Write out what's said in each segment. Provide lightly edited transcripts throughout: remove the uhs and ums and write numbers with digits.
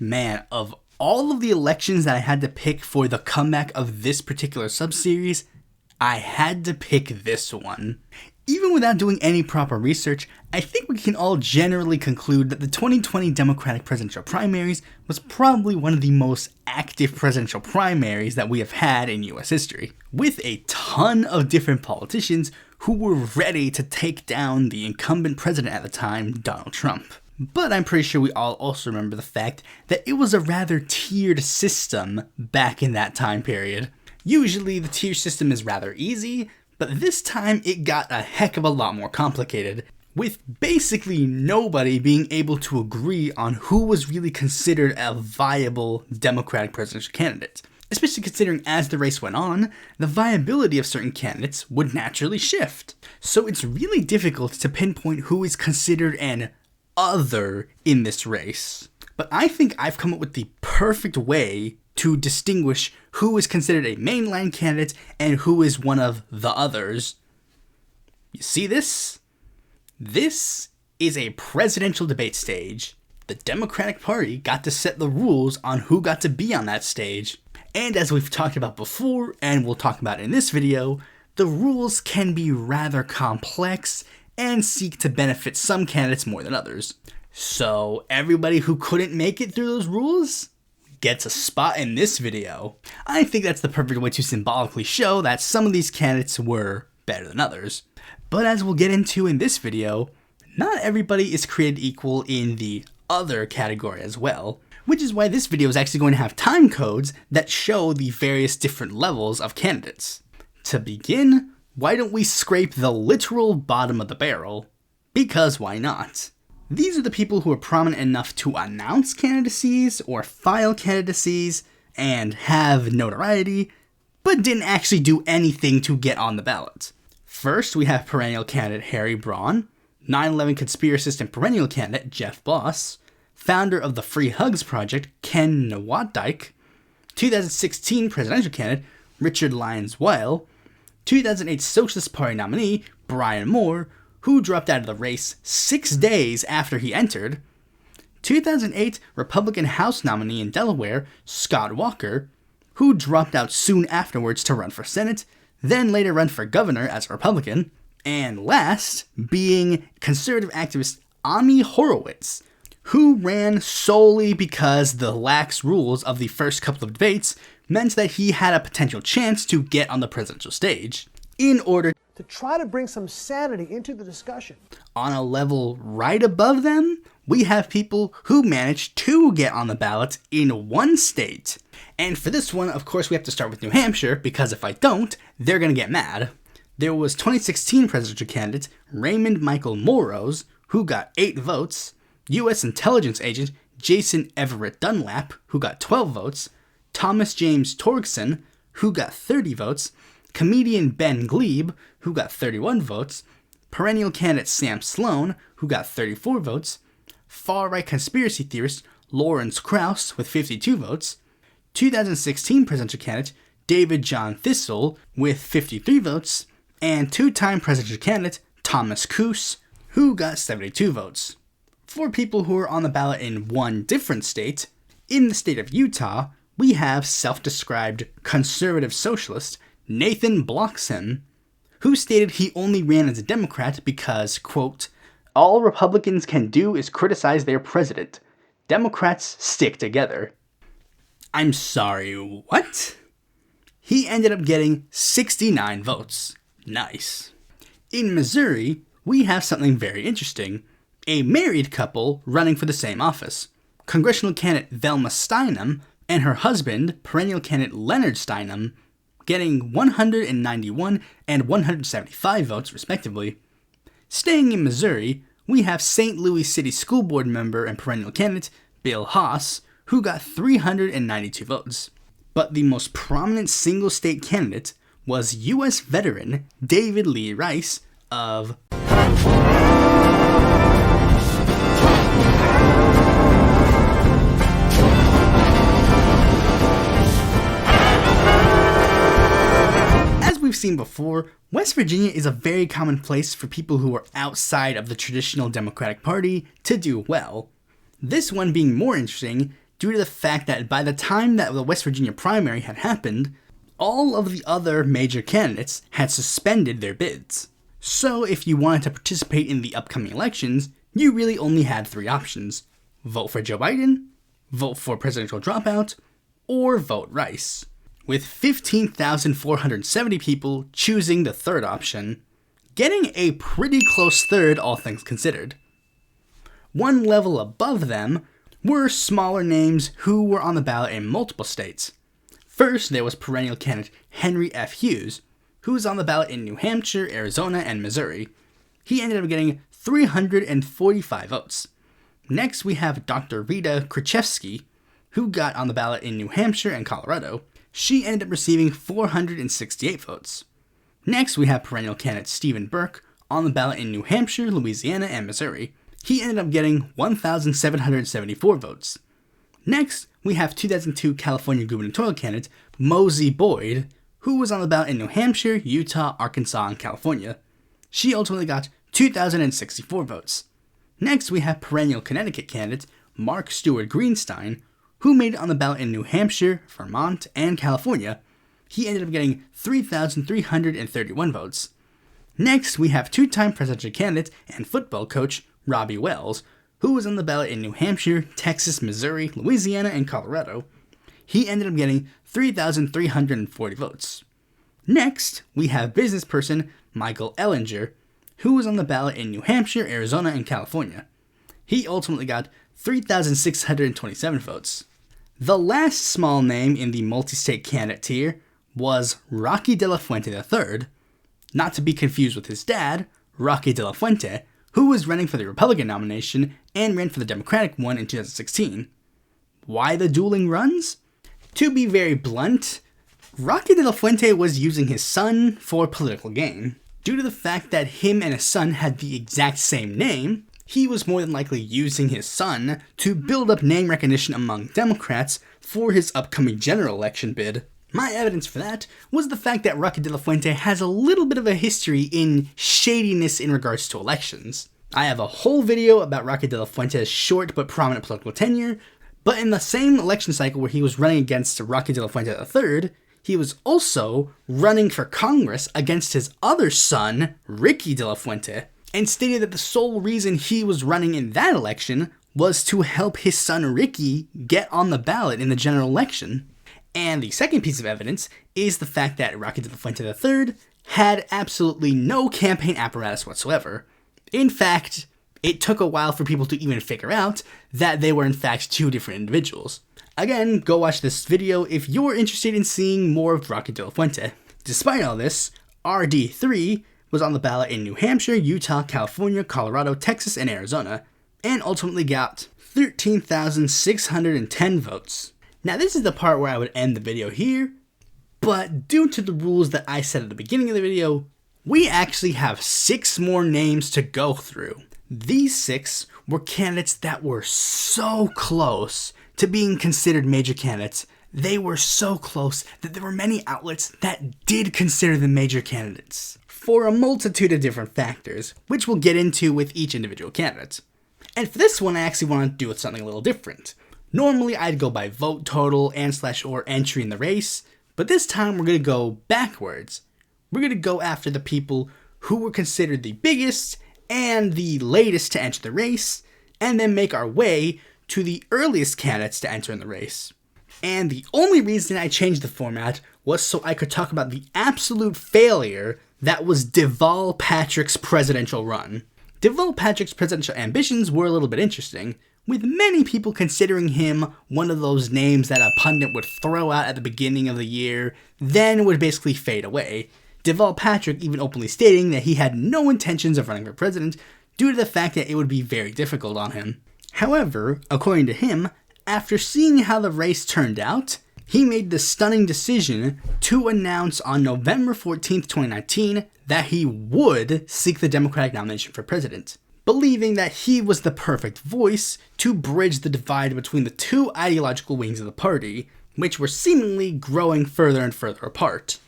Man, of all of the elections that I had to pick for the comeback of this particular subseries, I had to pick this one. Even without doing any proper research, I think we can all generally conclude that the 2020 Democratic presidential primaries was probably one of the most active presidential primaries that we have had in US history, with a ton of different politicians who were ready to take down the incumbent president at the time, Donald Trump. But I'm pretty sure we all also remember the fact that it was a rather tiered system back in that time period. Usually the tier system is rather easy, but this time it got a heck of a lot more complicated, with basically nobody being able to agree on who was really considered a viable Democratic presidential candidate. Especially considering as the race went on, the viability of certain candidates would naturally shift. So it's really difficult to pinpoint who is considered an other in this race. But I think I've come up with the perfect way to distinguish who is considered a mainline candidate and who is one of the others. You see this? This is a presidential debate stage. The Democratic Party got to set the rules on who got to be on that stage. And as we've talked about before, and we'll talk about in this video, the rules can be rather complex and seek to benefit some candidates more than others. So everybody who couldn't make it through those rules gets a spot in this video. I think that's the perfect way to symbolically show that some of these candidates were better than others. But as we'll get into in this video, not everybody is created equal in the other category as well, which is why this video is actually going to have time codes that show the various different levels of candidates. To begin, why don't we scrape the literal bottom of the barrel? Because why not? These are the people who are prominent enough to announce candidacies or file candidacies and have notoriety, but didn't actually do anything to get on the ballot. First, we have perennial candidate Harry Braun, 9/11 conspiracist and perennial candidate Jeff Boss, founder of the Free Hugs Project Ken Nowotdyke, 2016 presidential candidate Richard Lyons-Weil, 2008 Socialist Party nominee Brian Moore, who dropped out of the race 6 days after he entered, 2008 Republican House nominee in Delaware Scott Walker, who dropped out soon afterwards to run for Senate, then later run for governor as a Republican, and last being conservative activist Ami Horowitz, who ran solely because the lax rules of the first couple of debates meant that he had a potential chance to get on the presidential stage. In order to try to bring some sanity into the discussion. On a level right above them, we have people who managed to get on the ballot in one state. And for this one, of course, we have to start with New Hampshire, because if I don't, they're going to get mad. There was 2016 presidential candidate Raymond Michael Morrose, who got 8 votes, U.S. intelligence agent Jason Everett Dunlap, who got 12 votes, Thomas James Torgson, who got 30 votes, comedian Ben Glebe, who got 31 votes, perennial candidate Sam Sloan, who got 34 votes, far-right conspiracy theorist Lawrence Krauss with 52 votes, 2016 presidential candidate David John Thistle with 53 votes, and two-time presidential candidate Thomas Coos, who got 72 votes. For people who are on the ballot in one different state, in the state of Utah, we have self-described conservative socialist Nathan Bloxham, who stated he only ran as a Democrat because, quote, all Republicans can do is criticize their president. Democrats stick together. I'm sorry, what? He ended up getting 69 votes. Nice. In Missouri, we have something very interesting. A married couple running for the same office. Congressional candidate Velma Steinem and her husband, perennial candidate Leonard Steinem, getting 191 and 175 votes, respectively. Staying in Missouri, we have St. Louis City School Board member and perennial candidate Bill Haas, who got 392 votes. But the most prominent single-state candidate was U.S. veteran David Lee Rice of we've seen before, West Virginia is a very common place for people who are outside of the traditional Democratic Party to do well. This one being more interesting due to the fact that by the time that the West Virginia primary had happened, all of the other major candidates had suspended their bids. So if you wanted to participate in the upcoming elections, you really only had 3 options: vote for Joe Biden, vote for presidential dropout, or vote Rice, with 15,470 people choosing the third option, getting a pretty close third all things considered. One level above them were smaller names who were on the ballot in multiple states. First, there was perennial candidate Henry F. Hughes, who was on the ballot in New Hampshire, Arizona, and Missouri. He ended up getting 345 votes. Next, we have Dr. Rita Krzyzewski, who got on the ballot in New Hampshire and Colorado. She ended up receiving 468 votes. Next, we have perennial candidate Stephen Burke on the ballot in New Hampshire, Louisiana, and Missouri. He ended up getting 1,774 votes. Next, we have 2002 California gubernatorial candidate Mosey Boyd, who was on the ballot in New Hampshire, Utah, Arkansas, and California. She ultimately got 2,064 votes. Next, we have perennial Connecticut candidate Mark Stewart Greenstein, who made it on the ballot in New Hampshire, Vermont, and California. He ended up getting 3,331 votes. Next, we have 2-time presidential candidate and football coach Robbie Wells, who was on the ballot in New Hampshire, Texas, Missouri, Louisiana, and Colorado. He ended up getting 3,340 votes. Next, we have business person Michael Ellinger, who was on the ballot in New Hampshire, Arizona, and California. He ultimately got 3,627 votes. The last small name in the multi-state candidate tier was Rocky De La Fuente III, not to be confused with his dad, Rocky De La Fuente, who was running for the Republican nomination and ran for the Democratic one in 2016. Why the dueling runs? To be very blunt, Rocky De La Fuente was using his son for political gain. Due to the fact that him and his son had the exact same name, he was more than likely using his son to build up name recognition among Democrats for his upcoming general election bid. My evidence for that was the fact that Rocky De La Fuente has a little bit of a history in shadiness in regards to elections. I have a whole video about Rocky De La Fuente's short but prominent political tenure, but in the same election cycle where he was running against Rocky De La Fuente III, he was also running for Congress against his other son, Ricky De La Fuente, and stated that the sole reason he was running in that election was to help his son Ricky get on the ballot in the general election. And the second piece of evidence is the fact that Rocky De La Fuente III had absolutely no campaign apparatus whatsoever. In fact, it took a while for people to even figure out that they were in fact 2 different individuals. Again, go watch this video if you're interested in seeing more of Rocky De La Fuente. Despite all this, RD3 was on the ballot in New Hampshire, Utah, California, Colorado, Texas, and Arizona, and ultimately got 13,610 votes. Now this is the part where I would end the video here, but due to the rules that I said at the beginning of the video, we actually have 6 more names to go through. These 6 were candidates that were so close to being considered major candidates. They were so close that there were many outlets that did consider them major candidates for a multitude of different factors, which we'll get into with each individual candidate. And for this one, I actually want to do something a little different. Normally, I'd go by vote total and/or entry in the race, but this time we're going to go backwards. We're going to go after the people who were considered the biggest and the latest to enter the race, and then make our way to the earliest candidates to enter in the race. And the only reason I changed the format was so I could talk about the absolute failure that was Deval Patrick's presidential run. Deval Patrick's presidential ambitions were a little bit interesting, with many people considering him one of those names that a pundit would throw out at the beginning of the year, then would basically fade away. Deval Patrick even openly stating that he had no intentions of running for president due to the fact that it would be very difficult on him. However, according to him, after seeing how the race turned out, he made the stunning decision to announce on November 14th, 2019, that he would seek the Democratic nomination for president, believing that he was the perfect voice to bridge the divide between the 2 ideological wings of the party, which were seemingly growing further and further apart.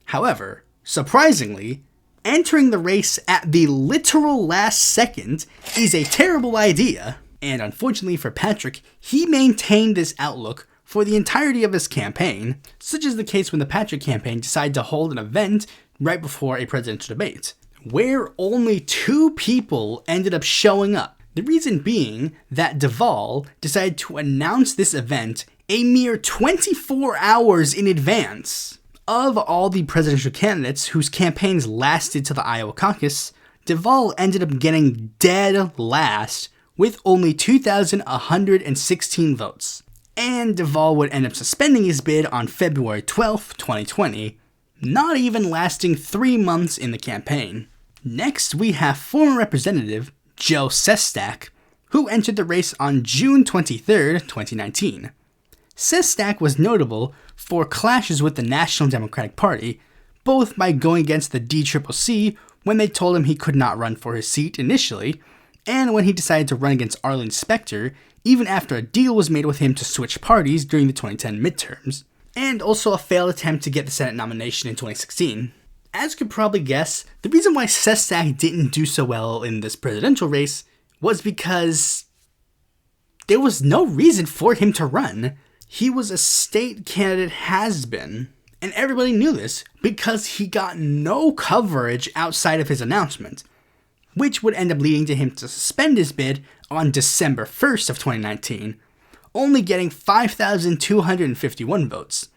However, surprisingly, entering the race at the literal last second is a terrible idea. And unfortunately for Patrick, he maintained this outlook for the entirety of his campaign, such as the case when the Patrick campaign decided to hold an event right before a presidential debate, where only 2 people ended up showing up. The reason being that Duvall decided to announce this event a mere 24 hours in advance. Of all the presidential candidates whose campaigns lasted to the Iowa caucus, Duvall ended up getting dead last with only 2,116 votes. And Duvall would end up suspending his bid on February 12, 2020, not even lasting 3 months in the campaign. Next, we have former Representative Joe Sestak, who entered the race on June 23, 2019. Sestak was notable for clashes with the National Democratic Party, both by going against the DCCC when they told him he could not run for his seat initially, and when he decided to run against Arlene Specter, even after a deal was made with him to switch parties during the 2010 midterms, and also a failed attempt to get the Senate nomination in 2016. As you could probably guess, the reason why Sestak didn't do so well in this presidential race was because there was no reason for him to run. He was a state candidate has-been, and everybody knew this because he got no coverage outside of his announcement, which would end up leading to him to suspend his bid on December 1st of 2019, only getting 5,251 votes,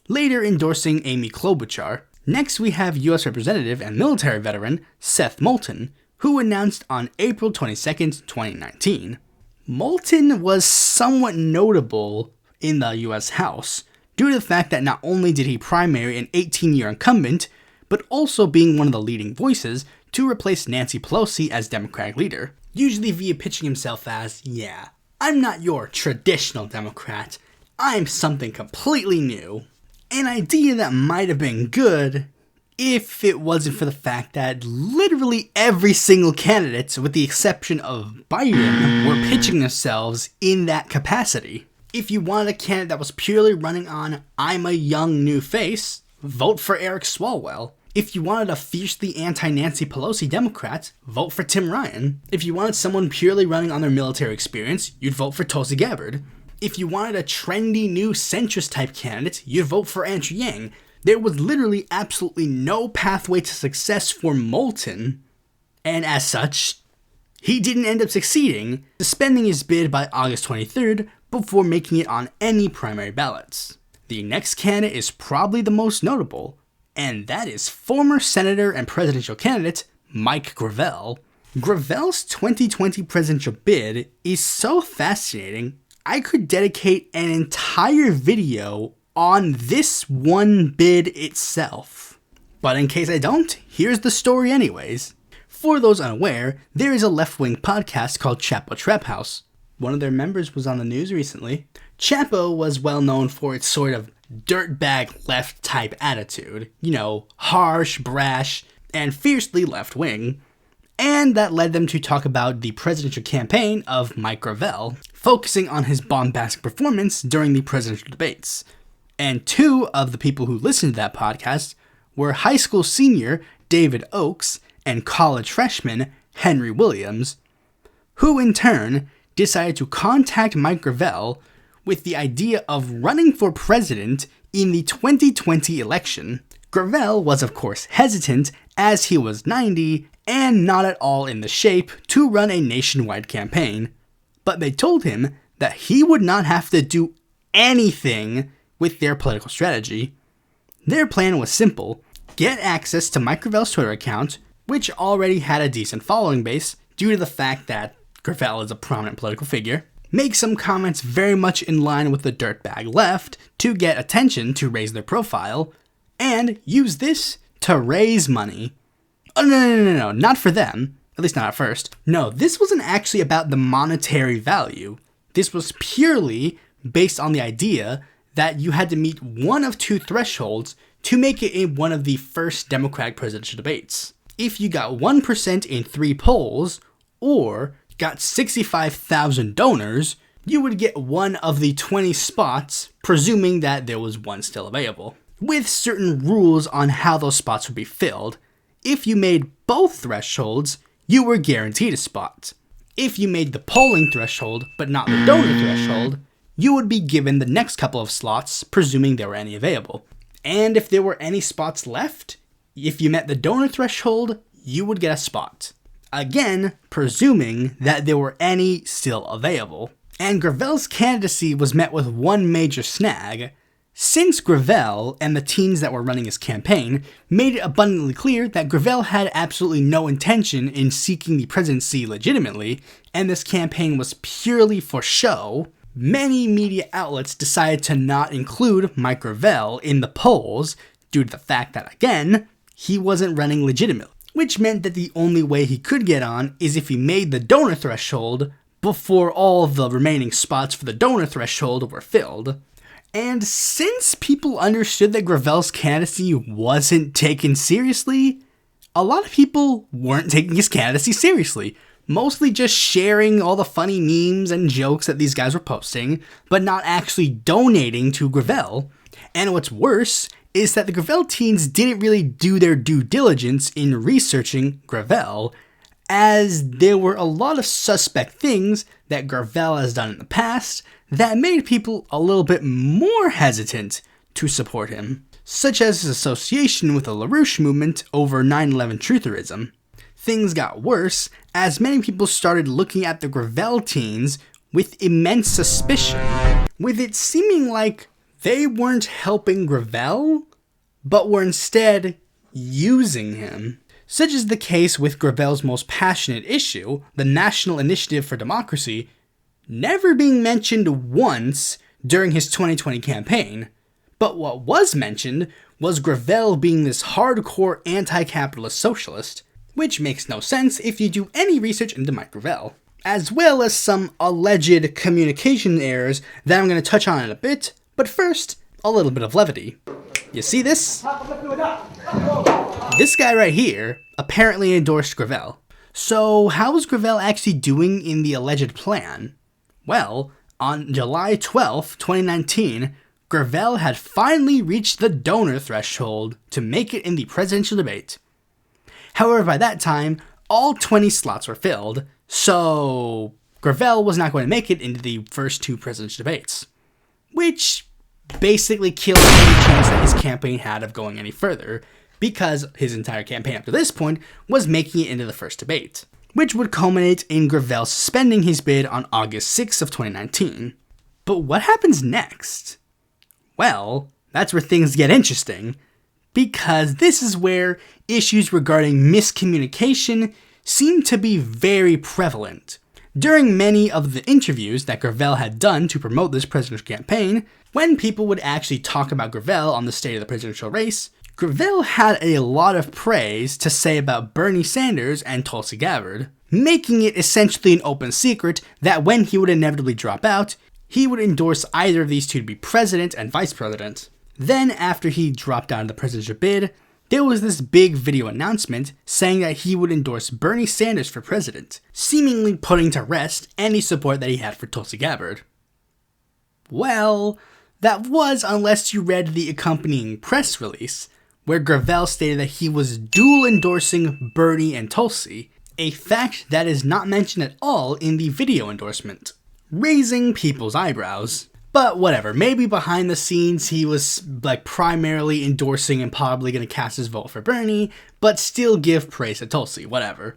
later endorsing Amy Klobuchar. Next, we have U.S. Representative and military veteran Seth Moulton, who announced on April 22nd, 2019. Moulton was somewhat notable in the U.S. House due to the fact that not only did he primary an 18-year incumbent, but also being one of the leading voices to replace Nancy Pelosi as Democratic leader, usually via pitching himself as, yeah, I'm not your traditional Democrat, I'm something completely new. An idea that might have been good if it wasn't for the fact that literally every single candidate, with the exception of Biden, were pitching themselves in that capacity. If you wanted a candidate that was purely running on, I'm a young new face, vote for Eric Swalwell. If you wanted a fiercely anti-Nancy Pelosi Democrat, vote for Tim Ryan. If you wanted someone purely running on their military experience, you'd vote for Tulsi Gabbard. If you wanted a trendy new centrist type candidate, you'd vote for Andrew Yang. There was literally absolutely no pathway to success for Moulton, and as such, he didn't end up succeeding, suspending his bid by August 23rd before making it on any primary ballots. The next candidate is probably the most notable, and that is former senator and presidential candidate Mike Gravel. Gravel's 2020 presidential bid is so fascinating, I could dedicate an entire video on this one bid itself. But in case I don't, here's the story anyways. For those unaware, there is a left-wing podcast called Chapo Trap House. One of their members was on the news recently. Chapo was well known for its sort of dirtbag left type attitude. You know, harsh, brash, and fiercely left-wing. And that led them to talk about the presidential campaign of Mike Gravel, focusing on his bombastic performance during the presidential debates. And 2 of the people who listened to that podcast were high school senior David Oakes and college freshman Henry Williams, who in turn decided to contact Mike Gravel with the idea of running for president in the 2020 election. Gravel was of course hesitant as he was 90 and not at all in the shape to run a nationwide campaign, but they told him that he would not have to do anything with their political strategy. Their plan was simple: get access to Mike Gravel's Twitter account, which already had a decent following base due to the fact that Gravel is a prominent political figure, make some comments very much in line with the dirtbag left to get attention to raise their profile, and use this to raise money. Oh, no, not for them. At least not at first. No, this wasn't actually about the monetary value. This was purely based on the idea that you had to meet one of 2 thresholds to make it in one of the first Democratic presidential debates. If you got 1% in 3 polls, or got 65,000 donors, you would get one of the 20 spots, presuming that there was one still available, with certain rules on how those spots would be filled. If you made both thresholds, you were guaranteed a spot. If you made the polling threshold, but not the donor threshold, you would be given the next couple of slots, presuming there were any available. And if there were any spots left, if you met the donor threshold, you would get a spot. Again, presuming that there were any still available. And Gravel's candidacy was met with one major snag. Since Gravel and the teens that were running his campaign made it abundantly clear that Gravel had absolutely no intention in seeking the presidency legitimately, and this campaign was purely for show, many media outlets decided to not include Mike Gravel in the polls due to the fact that, again, he wasn't running legitimately, which meant that the only way he could get on is if he made the donor threshold before all of the remaining spots for the donor threshold were filled. And since people understood that Gravel's candidacy wasn't taken seriously, a lot of people weren't taking his candidacy seriously, mostly just sharing all the funny memes and jokes that these guys were posting, but not actually donating to Gravel. And what's worse is that the Gravel teens didn't really do their due diligence in researching Gravel, as there were a lot of suspect things that Gravel has done in the past that made people a little bit more hesitant to support him, such as his association with the LaRouche movement over 9/11 trutherism. Things got worse as many people started looking at the Gravel teens with immense suspicion, with it seeming like they weren't helping Gravel, but were instead using him. Such is the case with Gravel's most passionate issue, the National Initiative for Democracy, never being mentioned once during his 2020 campaign. But what was mentioned was Gravel being this hardcore anti-capitalist socialist, which makes no sense if you do any research into Mike Gravel, as well as some alleged communication errors that I'm going to touch on in a bit, but first, a little bit of levity. You see this? This guy right here apparently endorsed Gravel. So how was Gravel actually doing in the alleged plan? Well, on July 12th, 2019, Gravel had finally reached the donor threshold to make it in the presidential debate. However, by that time, all 20 slots were filled, so Gravel was not going to make it into the first two presidential debates, which basically killed any chance that his campaign had of going any further, because his entire campaign up to this point was making it into the first debate, which would culminate in Gravel suspending his bid on August 6th of 2019. But what happens next? Well, that's where things get interesting, because this is where issues regarding miscommunication seem to be very prevalent. During many of the interviews that Gravel had done to promote this presidential campaign, when people would actually talk about Gravel on the state of the presidential race, Gravel had a lot of praise to say about Bernie Sanders and Tulsi Gabbard, making it essentially an open secret that when he would inevitably drop out, he would endorse either of these two to be president and vice president. Then, after he dropped out of the presidential bid, there was this big video announcement saying that he would endorse Bernie Sanders for president, seemingly putting to rest any support that he had for Tulsi Gabbard. Well, that was unless you read the accompanying press release, where Gravel stated that he was dual endorsing Bernie and Tulsi, a fact that is not mentioned at all in the video endorsement, raising people's eyebrows. But whatever, maybe behind the scenes he was primarily endorsing and probably going to cast his vote for Bernie, but still give praise to Tulsi, whatever.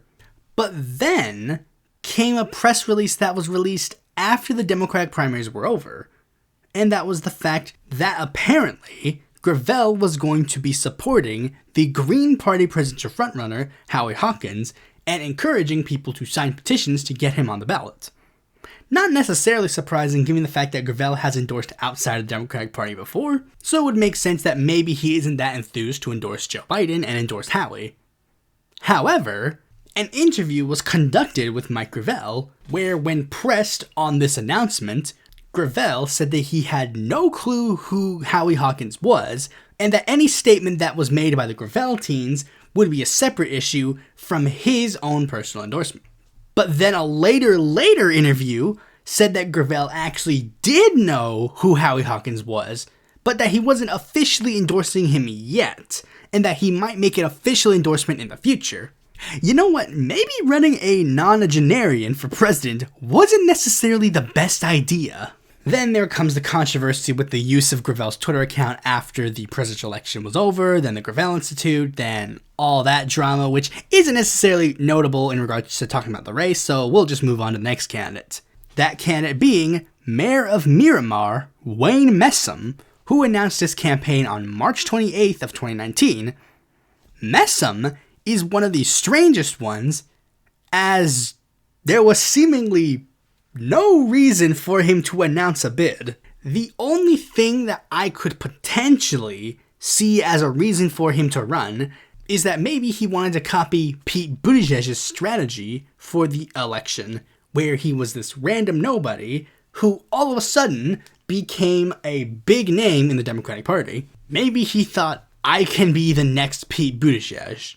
But then came a press release that was released after the Democratic primaries were over, and that was the fact that apparently Gravel was going to be supporting the Green Party presidential frontrunner, Howie Hawkins, and encouraging people to sign petitions to get him on the ballot. Not necessarily surprising given the fact that Gravel has endorsed outside of the Democratic Party before, so it would make sense that maybe he isn't that enthused to endorse Joe Biden and endorse Howie. However, an interview was conducted with Mike Gravel, where when pressed on this announcement, Gravel said that he had no clue who Howie Hawkins was, and that any statement that was made by the Gravel teens would be a separate issue from his own personal endorsement. But then a later interview said that Gravel actually did know who Howie Hawkins was, but that he wasn't officially endorsing him yet, and that he might make an official endorsement in the future. You know what? Maybe running a nonagenarian for president wasn't necessarily the best idea. Then there comes the controversy with the use of Gravel's Twitter account after the presidential election was over, then the Gravel Institute, then all that drama, which isn't necessarily notable in regards to talking about the race, so we'll just move on to the next candidate. That candidate being Mayor of Miramar, Wayne Messam, who announced his campaign on March 28th of 2019. Messam is one of the strangest ones, as there was seemingly no reason for him to announce a bid. The only thing that I could potentially see as a reason for him to run is that maybe he wanted to copy Pete Buttigieg's strategy for the election, where he was this random nobody who all of a sudden became a big name in the Democratic Party. Maybe he thought, I can be the next Pete Buttigieg.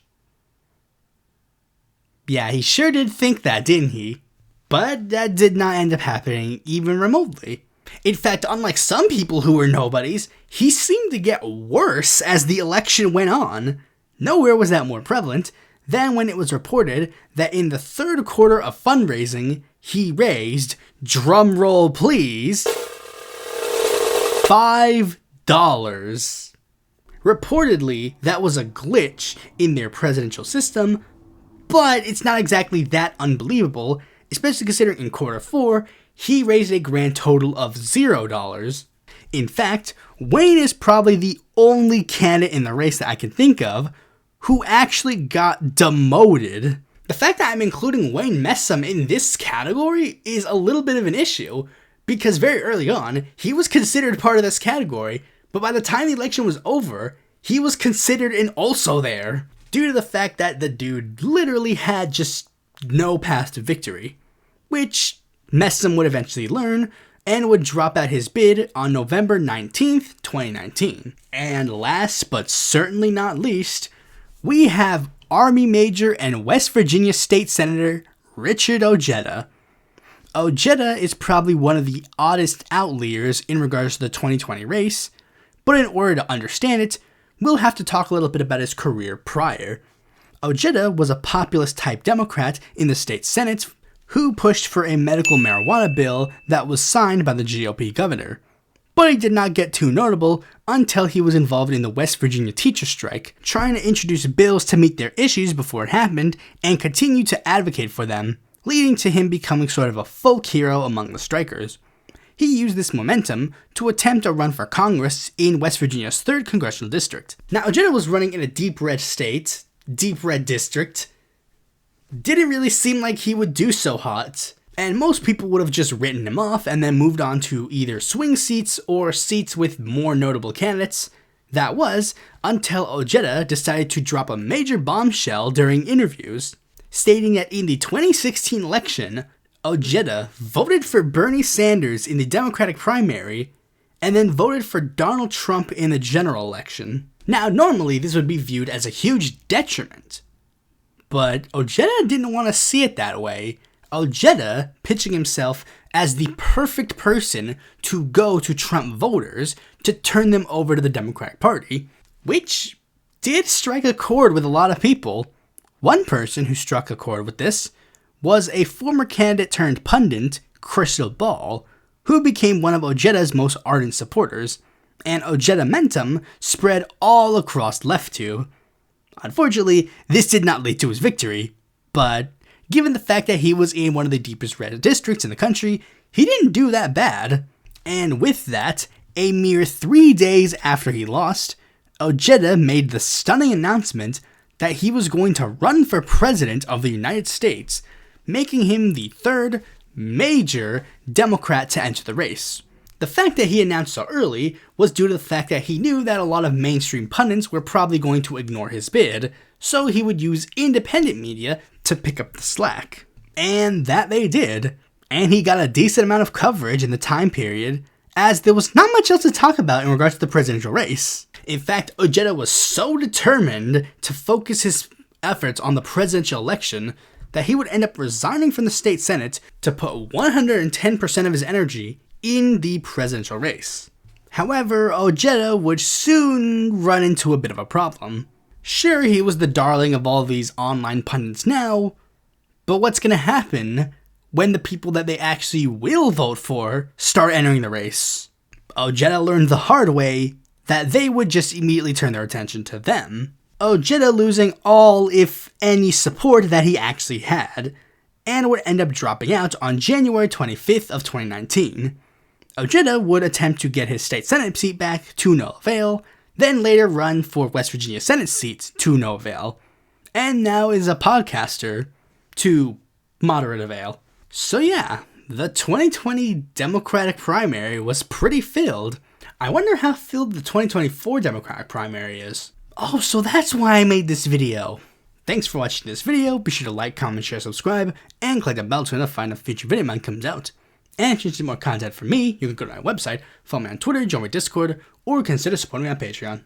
Yeah, he sure did think that, didn't he? But that did not end up happening even remotely. In fact, unlike some people who were nobodies, he seemed to get worse as the election went on. Nowhere was that more prevalent than when it was reported that in the third quarter of fundraising, he raised, drumroll please, $5. Reportedly, that was a glitch in their presidential system, but it's not exactly that unbelievable, especially considering in quarter 4, he raised a grand total of $0. In fact, Wayne is probably the only candidate in the race that I can think of who actually got demoted. The fact that I'm including Wayne Messam in this category is a little bit of an issue, because very early on, he was considered part of this category, but by the time the election was over, he was considered an also there, due to the fact that the dude literally had just no path to victory, which Messam would eventually learn and would drop out his bid on November 19th, 2019. And last but certainly not least, we have Army Major and West Virginia State Senator Richard Ojeda. Ojeda is probably one of the oddest outliers in regards to the 2020 race, but in order to understand it, we'll have to talk a little bit about his career prior. Ojeda was a populist-type Democrat in the state Senate who pushed for a medical marijuana bill that was signed by the GOP governor. But he did not get too notable until he was involved in the West Virginia teacher strike, trying to introduce bills to meet their issues before it happened and continue to advocate for them, leading to him becoming sort of a folk hero among the strikers. He used this momentum to attempt a run for Congress in West Virginia's 3rd congressional district. Now, Ojeda was running in a deep red state, deep red district. Didn't really seem like he would do so hot, and most people would have just written him off and then moved on to either swing seats or seats with more notable candidates. That was until Ojeda decided to drop a major bombshell during interviews, stating that in the 2016 election, Ojeda voted for Bernie Sanders in the Democratic primary and then voted for Donald Trump in the general election. Now, normally this would be viewed as a huge detriment, but Ojeda didn't want to see it that way. Ojeda pitching himself as the perfect person to go to Trump voters to turn them over to the Democratic Party, which did strike a chord with a lot of people. One person who struck a chord with this was a former candidate turned pundit, Crystal Ball, who became one of Ojeda's most ardent supporters, and Ojeda Mentum spread all across LeftTube. Unfortunately, this did not lead to his victory, but given the fact that he was in one of the deepest red districts in the country, he didn't do that bad. And with that, a mere 3 days after he lost, Ojeda made the stunning announcement that he was going to run for president of the United States, making him the 3rd major Democrat to enter the race. The fact that he announced so early was due to the fact that he knew that a lot of mainstream pundits were probably going to ignore his bid, so he would use independent media to pick up the slack. And that they did, and he got a decent amount of coverage in the time period, as there was not much else to talk about in regards to the presidential race. In fact, Ojeda was so determined to focus his efforts on the presidential election that he would end up resigning from the state senate to put 110% of his energy in the presidential race. However, Ojeda would soon run into a bit of a problem. Sure, he was the darling of all these online pundits now, but what's gonna happen when the people that they actually will vote for start entering the race? Ojeda learned the hard way that they would just immediately turn their attention to them. Ojeda losing all, if any, support that he actually had, and would end up dropping out on January 25th of 2019. Ojeda would attempt to get his state Senate seat back to no avail, then later run for West Virginia Senate seat to no avail, and now is a podcaster to moderate avail. So yeah, the 2020 Democratic primary was pretty filled. I wonder how filled the 2024 Democratic primary is. Oh, so that's why I made this video. Thanks for watching this video. Be sure to like, comment, share, subscribe, and click the bell to notify when a future video of mine comes out. And if you need more content from me, you can go to my website, follow me on Twitter, join my Discord, or consider supporting me on Patreon.